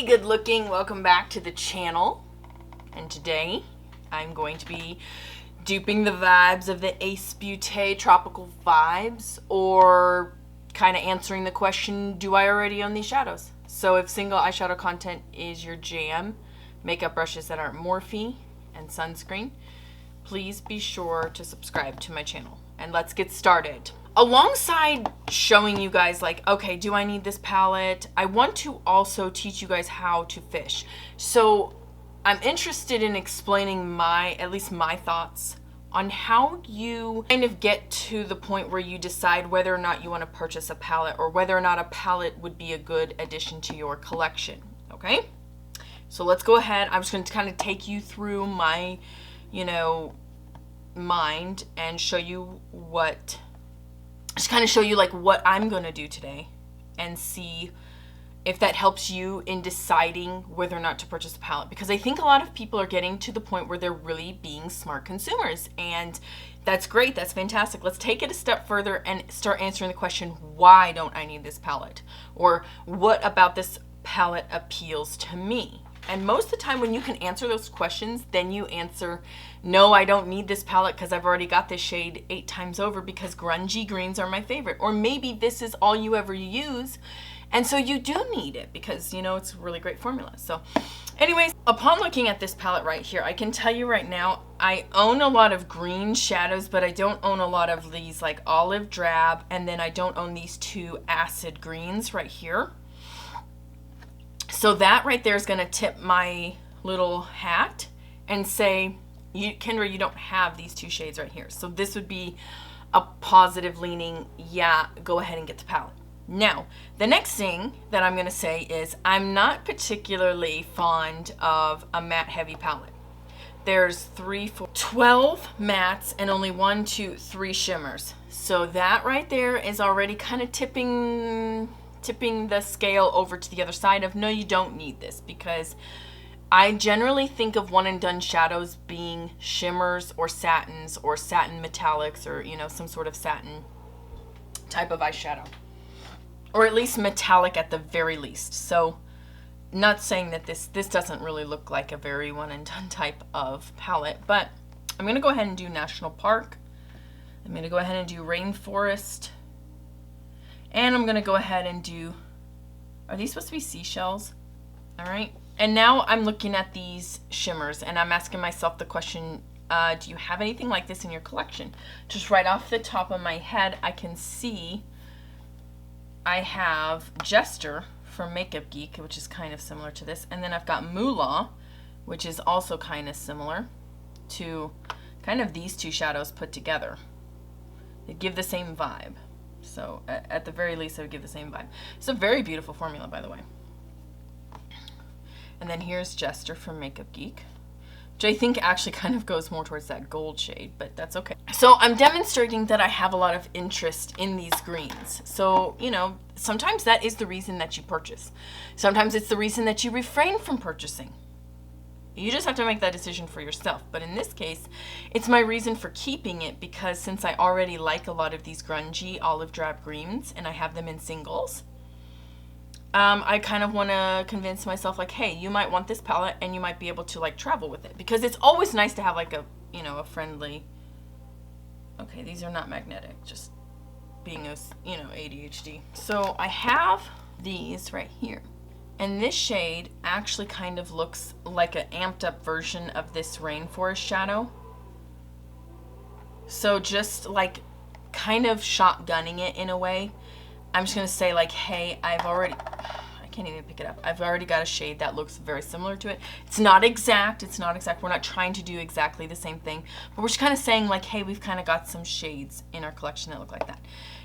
Hey, good looking, welcome back to the channel. And today I'm going to be duping the vibes of the Ace Beaute Tropical Vibes, or kind of answering the question, do I already own these shadows? So if single eyeshadow content is your jam, makeup brushes that aren't Morphe, and sunscreen, please be sure to subscribe to my channel. And let's get started. Alongside showing you guys like, okay, do I need this palette? I want to also teach you guys how to fish. So I'm interested in explaining at least my thoughts on how you kind of get to the point where you decide whether or not you want to purchase a palette, or whether or not a palette would be a good addition to your collection, okay? So let's go ahead. I'm just going to kind of take you through my, mind and show you like what I'm going to do today, and see if that helps you in deciding whether or not to purchase a palette. Because I think a lot of people are getting to the point where they're really being smart consumers, and that's great, that's fantastic. Let's take it a step further and start answering the question, why don't I need this palette? Or what about this palette appeals to me? And most of the time when you can answer those questions, then you answer, no, I don't need this palette because I've already got this shade 8 times over because grungy greens are my favorite. Or maybe this is all you ever use, and so you do need it because, it's a really great formula. So anyways, upon looking at this palette right here, I can tell you right now, I own a lot of green shadows, but I don't own a lot of these like olive drab, and then I don't own these 2 acid greens right here. So that right there is going to tip my little hat and say, Kendra, you don't have these 2 shades right here. So this would be a positive leaning, yeah, go ahead and get the palette. Now, the next thing that I'm going to say is I'm not particularly fond of a matte heavy palette. There's 12 mattes and only 1, 2, 3 shimmers. So that right there is already kind of tipping the scale over to the other side of, no, you don't need this, because I generally think of one and done shadows being shimmers or satins or satin metallics, or some sort of satin type of eyeshadow, or at least metallic at the very least. So not saying that this doesn't really look like a very one and done type of palette, but I'm going to go ahead and do National Park. I'm going to go ahead and do Rainforest. And I'm going to go ahead and do, are these supposed to be seashells? All right. And now I'm looking at these shimmers and I'm asking myself the question, do you have anything like this in your collection? Just right off the top of my head, I can see I have Jester from Makeup Geek, which is kind of similar to this. And then I've got Moolah, which is also kind of similar to kind of these 2 shadows put together. They give the same vibe. So at the very least, I would give the same vibe. It's a very beautiful formula, by the way. And then here's Jester from Makeup Geek, which I think actually kind of goes more towards that gold shade, but that's okay. So I'm demonstrating that I have a lot of interest in these greens. So, sometimes that is the reason that you purchase. Sometimes it's the reason that you refrain from purchasing. You just have to make that decision for yourself. But in this case, it's my reason for keeping it, because since I already like a lot of these grungy olive drab greens and I have them in singles, I kind of want to convince myself like, hey, you might want this palette and you might be able to like travel with it, because it's always nice to have like a, a friendly, okay, these are not magnetic, just being a, ADHD. So I have these right here. And this shade actually kind of looks like an amped up version of this Rainforest shadow. So just like kind of shotgunning it in a way. I'm just going to say like, hey, I can't even pick it up. I've already got a shade that looks very similar to it. It's not exact. We're not trying to do exactly the same thing. But we're just kind of saying like, hey, we've kind of got some shades in our collection that look like that.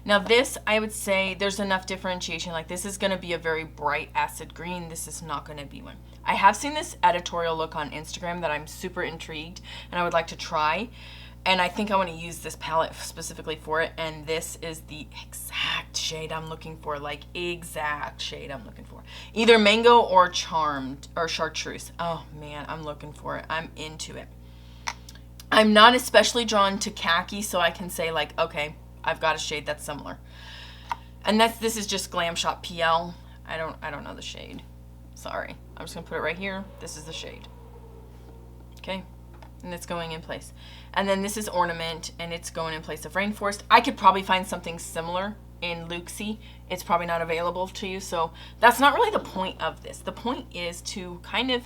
Now this, I would say there's enough differentiation. Like this is going to be a very bright acid green. This is not going to be one. I have seen this editorial look on Instagram that I'm super intrigued and I would like to try. And I think I want to use this palette specifically for it. And this is the exact shade I'm looking for. Like exact shade I'm looking for. Either Mango or Charmed or Chartreuse. Oh man, I'm looking for it. I'm into it. I'm not especially drawn to khaki, so I can say like, okay, I've got a shade that's similar. And this is just Glam Shop PL. I don't know the shade. Sorry. I'm just gonna put it right here. This is the shade. Okay. And it's going in place. And then this is Ornament, and it's going in place of Rainforest. I could probably find something similar in Luxie. It's probably not available to you, so that's not really the point of this. The point is to kind of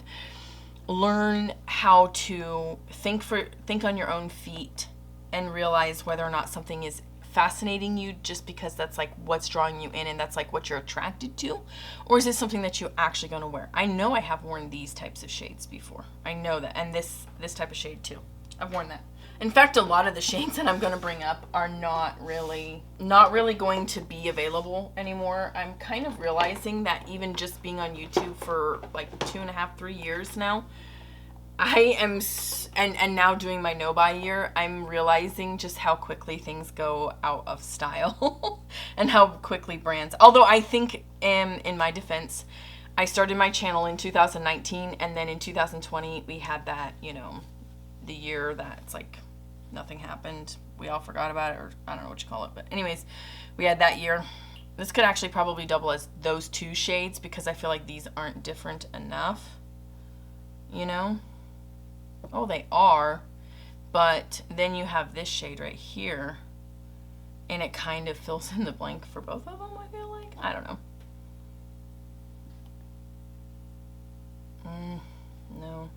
learn how to think on your own feet and realize whether or not something is fascinating you just because that's like what's drawing you in and that's like what you're attracted to, or is it something that you're actually going to wear? I know I have worn these types of shades before. I know that, and this type of shade too. I've worn that. In fact, a lot of the shades that I'm going to bring up are not really going to be available anymore. I'm kind of realizing that even just being on YouTube for like 2.5, 3 years now, I am, and now doing my no-buy year, I'm realizing just how quickly things go out of style and how quickly brands, although I think in my defense, I started my channel in 2019, and then in 2020, we had that, you know, the year that it's like nothing happened. We all forgot about it, or I don't know what you call it, but anyways, we had that year. This could actually probably double as those two shades because I feel like these aren't different enough, you know? Oh, they are, but then you have this shade right here, and it kind of fills in the blank for both of them, I feel like. I don't know. No.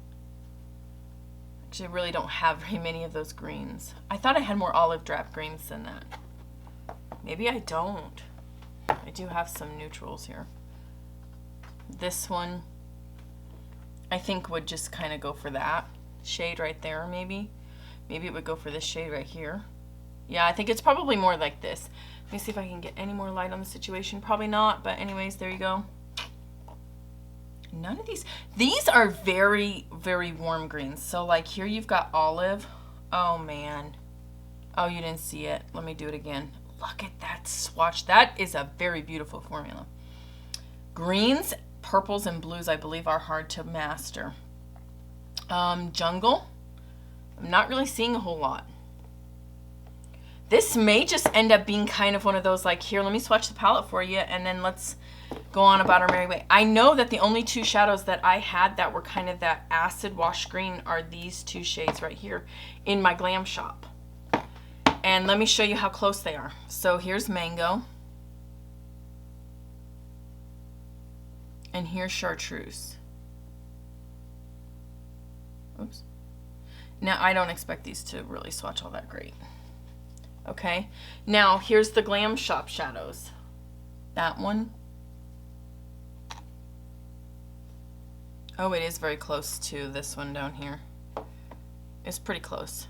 Actually, I really don't have very many of those greens. I thought I had more olive drab greens than that. Maybe I don't. I do have some neutrals here. This one, I think, would just kind of go for that shade right there, maybe. Maybe it would go for this shade right here. Yeah, I think it's probably more like this. Let me see if I can get any more light on the situation. Probably not, but anyways, there you go. None of these are very, very warm greens. So like here you've got olive. Oh man. Oh, you didn't see it. Let me do it again. Look at that swatch. That is a very beautiful formula. Greens, purples, and blues, I believe, are hard to master. Jungle, I'm not really seeing a whole lot. This may just end up being kind of one of those like, here, let me swatch the palette for you, and then let's go on about our merry way. I know that the only two shadows that I had that were kind of that acid wash green are these two shades right here in my glam shop. And let me show you how close they are. So here's Mango. And here's Chartreuse. Oops. Now, I don't expect these to really swatch all that great. Okay. Now, here's the Glam Shop shadows. That one. Oh, it is very close to this one down here. It's pretty close.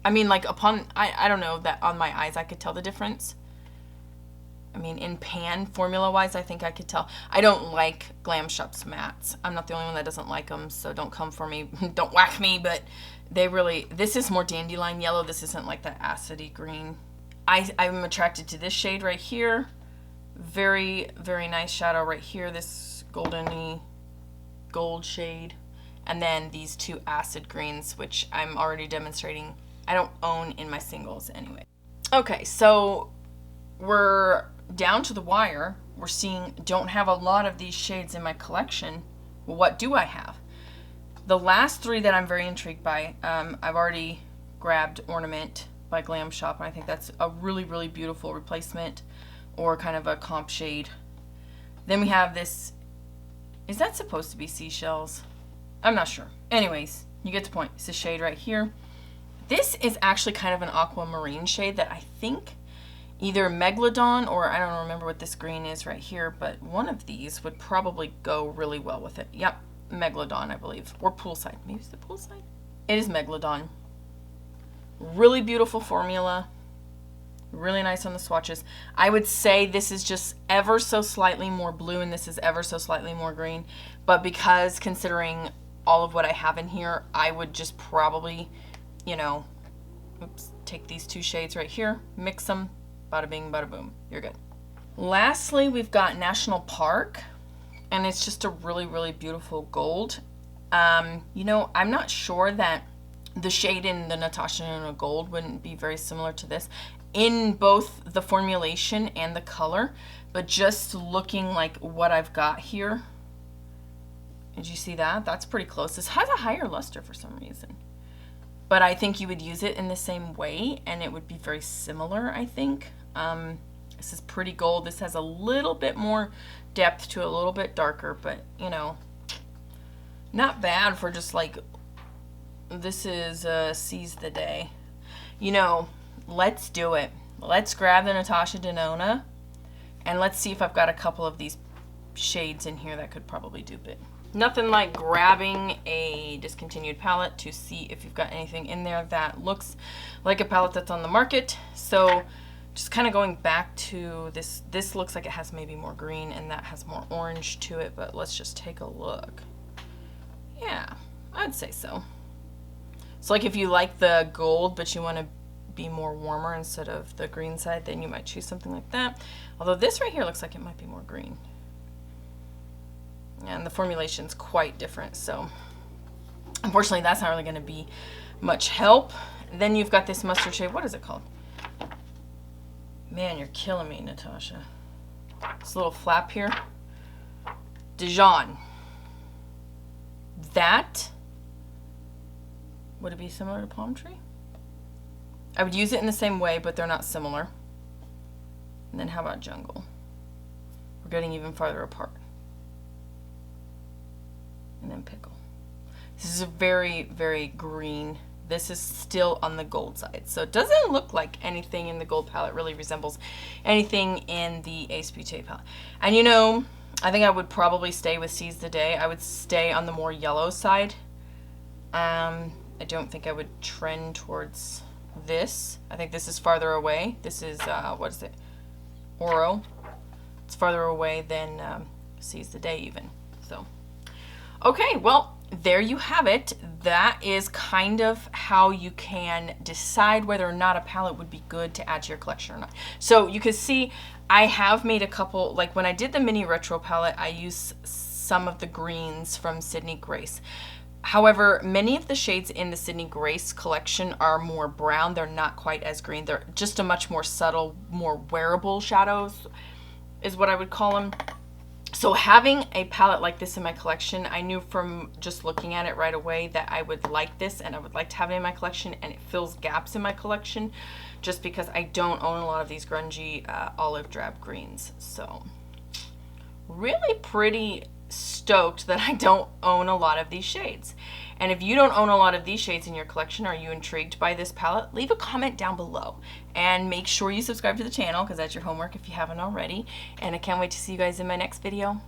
I mean, like upon, I don't know that on my eyes I could tell the difference. I mean, in pan, formula-wise, I think I could tell. I don't like Glam Shop's mattes. I'm not the only one that doesn't like them, so don't come for me. Don't whack me, but they really, this is more dandelion yellow. This isn't like that acidy green. I'm attracted to this shade right here. Very, very nice shadow right here. This goldeny gold shade. And then these two acid greens, which I'm already demonstrating. I don't own in my singles anyway. Okay, so we're down to the wire. We're seeing, don't have a lot of these shades in my collection. Well, what do I have? The last three that I'm very intrigued by, I've already grabbed Ornament by Glam Shop, and I think that's a really, really beautiful replacement or kind of a comp shade. Then we have this, is that supposed to be seashells? I'm not sure. Anyways, you get the point. It's a shade right here. This is actually kind of an aquamarine shade that I think either Megalodon or I don't remember what this green is right here, but one of these would probably go really well with it. Yep, Megalodon, I believe, or Poolside. Maybe it's the Poolside. It is Megalodon. Really beautiful formula. Really nice on the swatches. I would say this is just ever so slightly more blue and this is ever so slightly more green, but because considering all of what I have in here, I would just probably, you know, oops, take these two shades right here, mix them, bada bing, bada boom, you're good. Lastly, we've got National Park, and it's just a really, really beautiful gold. You know, I'm not sure that the shade in the Natasha Denona Gold wouldn't be very similar to this in both the formulation and the color, but just looking like what I've got here, Did you see that? That's pretty close. This has a higher luster for some reason. But I think you would use it in the same way, and it would be very similar, I think. This is pretty gold. This has a little bit more depth to it, a little bit darker, but, you know, not bad for just like, this is Seize the Day. You know, let's do it. Let's grab the Natasha Denona, and let's see if I've got a couple of these shades in here that could probably dupe it. Nothing like grabbing a discontinued palette to see if you've got anything in there that looks like a palette that's on the market. So just kind of going back to this, this looks like it has maybe more green and that has more orange to it, but let's just take a look. Yeah, I'd say so. So like if you like the gold, but you want to be more warmer instead of the green side, then you might choose something like that. Although this right here looks like it might be more green. And the formulation's quite different, so unfortunately that's not really going to be much help. Then you've got this mustard shade. What is it called? Man, you're killing me, Natasha. This little flap here. Dijon. That, would it be similar to Palm Tree? I would use it in the same way, but they're not similar. And then how about Jungle? We're getting even farther apart. And then Pickle. This is a very, very green. This is still on the gold side. So it doesn't look like anything in the gold palette really resembles anything in the Ace Beaute palette. And you know, I think I would probably stay with Seize the Day. I would stay on the more yellow side. I don't think I would trend towards this. I think this is farther away. This is, what is it? Oro. It's farther away than Seize the Day even. So. Okay, well, there you have it. That is kind of how you can decide whether or not a palette would be good to add to your collection or not. So you can see I have made a couple, like when I did the mini retro palette, I used some of the greens from Sydney Grace. However, many of the shades in the Sydney Grace collection are more brown. They're not quite as green. They're just a much more subtle, more wearable shadows is what I would call them. So having a palette like this in my collection, I knew from just looking at it right away that I would like this and I would like to have it in my collection, and it fills gaps in my collection just because I don't own a lot of these grungy olive drab greens. So really pretty stoked that I don't own a lot of these shades. And if you don't own a lot of these shades in your collection, are you intrigued by this palette? Leave a comment down below and make sure you subscribe to the channel because that's your homework if you haven't already. And I can't wait to see you guys in my next video.